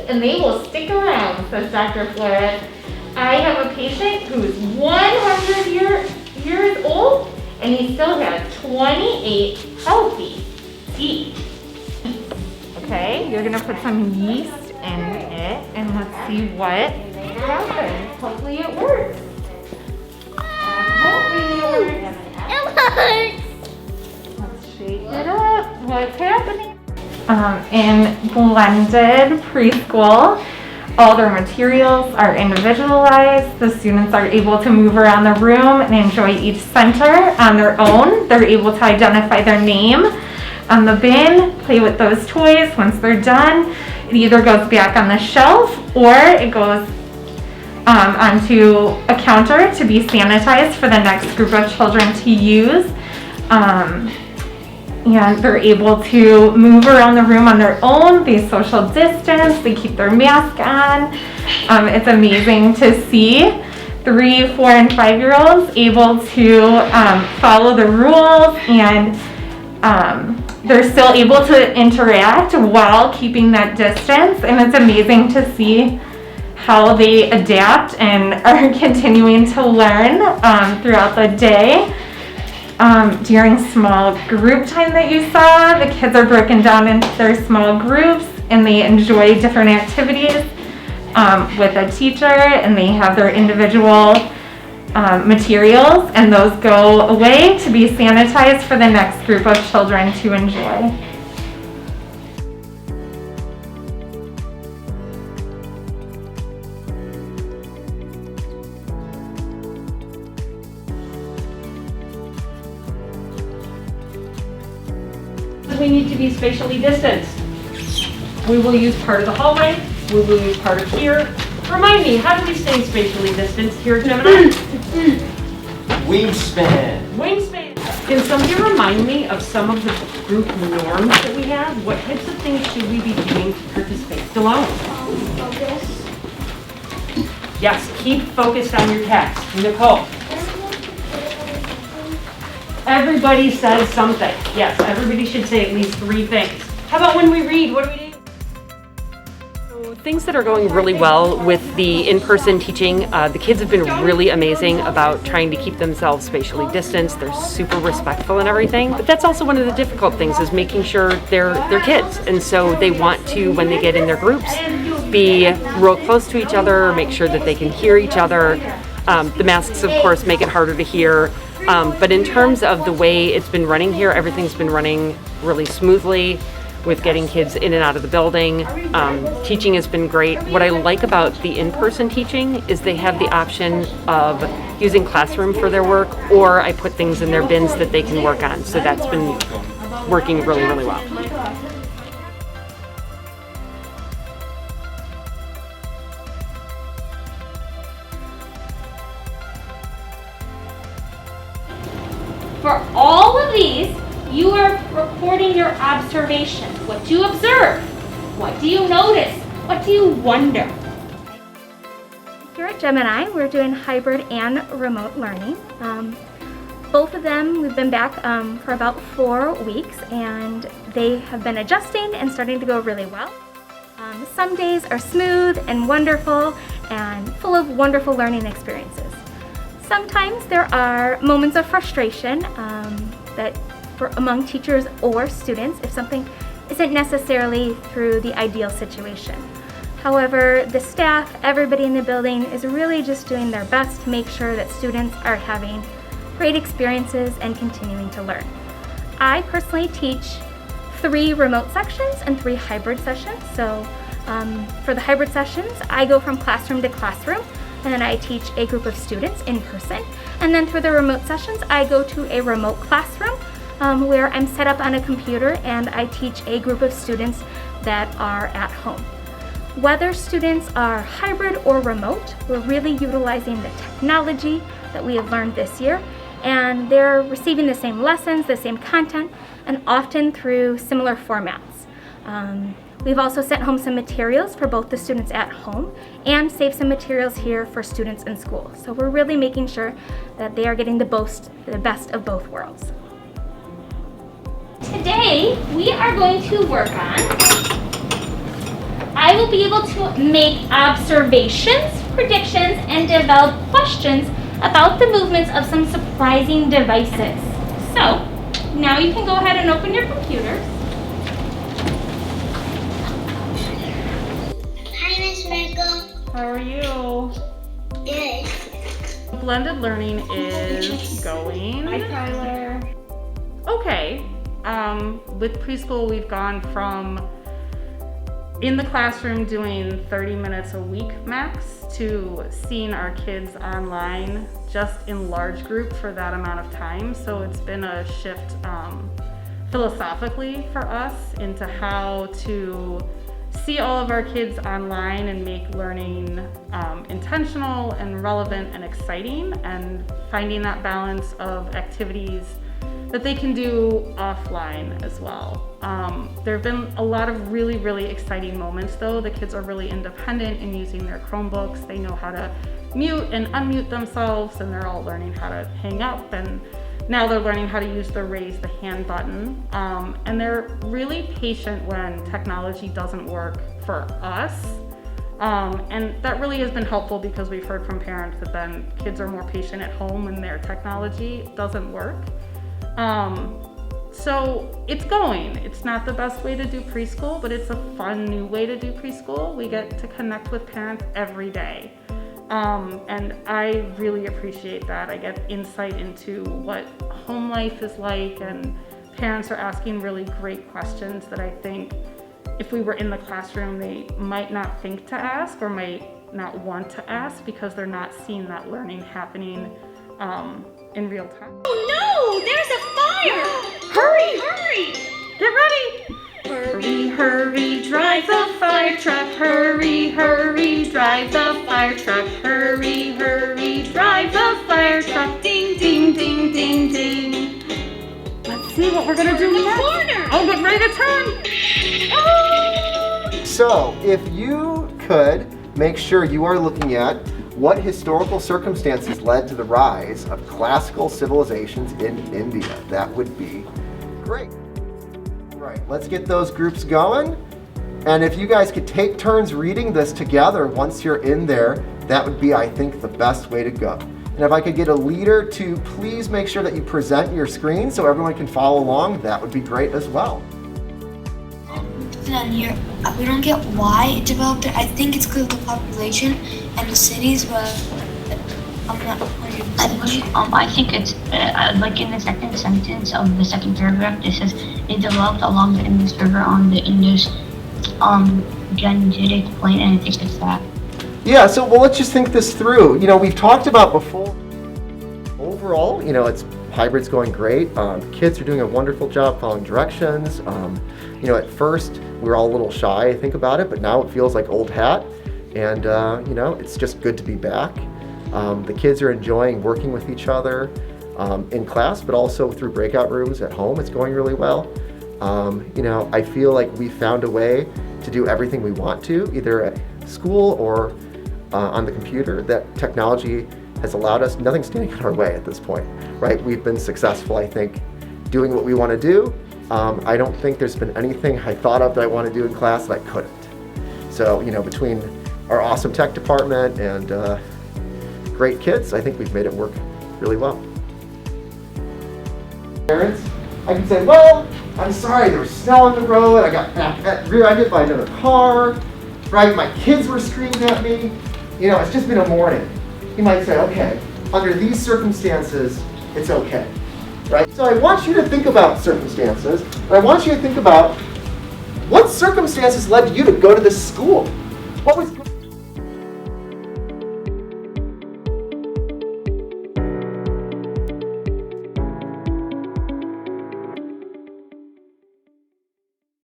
and they will stick around, says Dr. Flores. I have a patient who's 100 years old, and he still has 28 healthy teeth. Okay, you're gonna put some yeast in it, and let's see what happens. Hopefully it works. Hopefully it works. It works! Let's shake it up. What's happening? In blended preschool, all their materials are individualized. The students are able to move around the room and enjoy each center on their own. They're able to identify their name on the bin, play with those toys. Once they're done, it either goes back on the shelf or it goes onto a counter to be sanitized for the next group of children to use. And they're able to move around the room on their own. They social distance, they keep their mask on. It's amazing to see 3, 4, and 5-year-olds able to follow the rules, and they're still able to interact while keeping that distance. And it's amazing to see how they adapt and are continuing to learn throughout the day. During small group time that you saw, the kids are broken down into their small groups and they enjoy different activities with a teacher, and they have their individual materials, and those go away to be sanitized for the next group of children to enjoy. We need to be spatially distanced. We will use part of the hallway. We will use part of here. Remind me, how do we stay spatially distanced here at Gemini? Wingspan. Wingspan. Can somebody remind me of some of the group norms that we have? What types of things should we be doing to participate alone? Focus. Yes, keep focused on your text. Nicole. Everybody says something. Yes, everybody should say at least 3 things. How about when we read, what do we do? So things that are going really well with the in-person teaching, the kids have been really amazing about trying to keep themselves spatially distanced. They're super respectful and everything. But that's also one of the difficult things, is making sure they're kids. And so they want to, when they get in their groups, be real close to each other, make sure that they can hear each other. The masks, of course, make it harder to hear. But in terms of the way it's been running here, everything's been running really smoothly with getting kids in and out of the building. Teaching has been great. What I like about the in-person teaching is they have the option of using Classroom for their work, or I put things in their bins that they can work on. So that's been working really, really well. For all of these, you are recording your observations. What do you observe? What do you notice? What do you wonder? Here at Gemini, we're doing hybrid and remote learning. Both of them, we've been back for about 4 weeks, and they have been adjusting and starting to go really well. Some days are smooth and wonderful and full of wonderful learning experiences. Sometimes there are moments of frustration among teachers or students if something isn't necessarily through the ideal situation. However, the staff, everybody in the building is really just doing their best to make sure that students are having great experiences and continuing to learn. I personally teach 3 remote sections and 3 hybrid sessions. So for the hybrid sessions, I go from classroom to classroom, and then I teach a group of students in person. And then for the remote sessions, I go to a remote classroom where I'm set up on a computer and I teach a group of students that are at home. Whether students are hybrid or remote, we're really utilizing the technology that we have learned this year, and they're receiving the same lessons, the same content, and often through similar formats. We've also sent home some materials for both the students at home and saved some materials here for students in school. So we're really making sure that they are getting the best of both worlds. Today, we are going to work on I will be able to make observations, predictions, and develop questions about the movements of some surprising devices. So, now you can go ahead and open your computers. Hi, Miss Merkel. How are you? Good. Blended learning is going. Hi, Tyler. Okay. With preschool, we've gone from in the classroom doing 30 minutes a week max to seeing our kids online just in large group for that amount of time. So it's been a shift philosophically for us into how to see all of our kids online and make learning intentional and relevant and exciting, and finding that balance of activities that they can do offline as well. There have been a lot of really, really exciting moments though. The kids are really independent in using their Chromebooks. They know how to mute and unmute themselves, and they're all learning how to hang up, and now they're learning how to use the raise the hand button. And they're really patient when technology doesn't work for us. And that really has been helpful because we've heard from parents that then kids are more patient at home when their technology doesn't work. So it's going. It's not the best way to do preschool, but it's a fun new way to do preschool. We get to connect with parents every day. And I really appreciate that. I get insight into what home life is like, and parents are asking really great questions that I think if we were in the classroom, they might not think to ask or might not want to ask because they're not seeing that learning happening in real time. Oh no, there's a fire! Hurry, hurry! Get ready! Hurry, hurry, drive the fire truck. Hurry, hurry, drive the fire truck. Hurry, hurry, drive the fire truck. Ding, ding, ding, ding, ding. Let's see what we're gonna do next. Corner! Oh, get ready to turn. Oh! So, if you could make sure you are looking at what historical circumstances led to the rise of classical civilizations in India, that would be great. Right, let's get those groups going. And if you guys could take turns reading this together once you're in there, that would be, I think, the best way to go. And if I could get a leader to please make sure that you present your screen so everyone can follow along, that would be great as well. Then here, we don't get why it developed it. I think it's because of the population and the cities, but I'm not 100% sure. I think it's like in the second sentence of the second paragraph, it says it developed along the Indus River on the Indus Gangetic Plain, and I think it's that. Yeah, so well, let's just think this through. You know, we've talked about before. Overall, you know, it's hybrid's going great. Kids are doing a wonderful job following directions. You know, at first we were all a little shy, I think, about it, but now it feels like old hat. And you know, it's just good to be back. The kids are enjoying working with each other in class, but also through breakout rooms at home. It's going really well. You know, I feel like we found a way to do everything we want to, either at school or on the computer. That technology has allowed us, nothing's standing in our way at this point, right? We've been successful, I think, doing what we want to do. I don't think there's been anything I thought of that I want to do in class that I couldn't. So, you know, between our awesome tech department and great kids, I think we've made it work really well. Parents, I can say, well, I'm sorry, there was snow on the road, I got rear-ended by another car, right? My kids were screaming at me. You know, it's just been a morning. You might say, okay, under these circumstances, it's okay, right? So I want you to think about circumstances, and I want you to think about what circumstances led you to go to this school? What was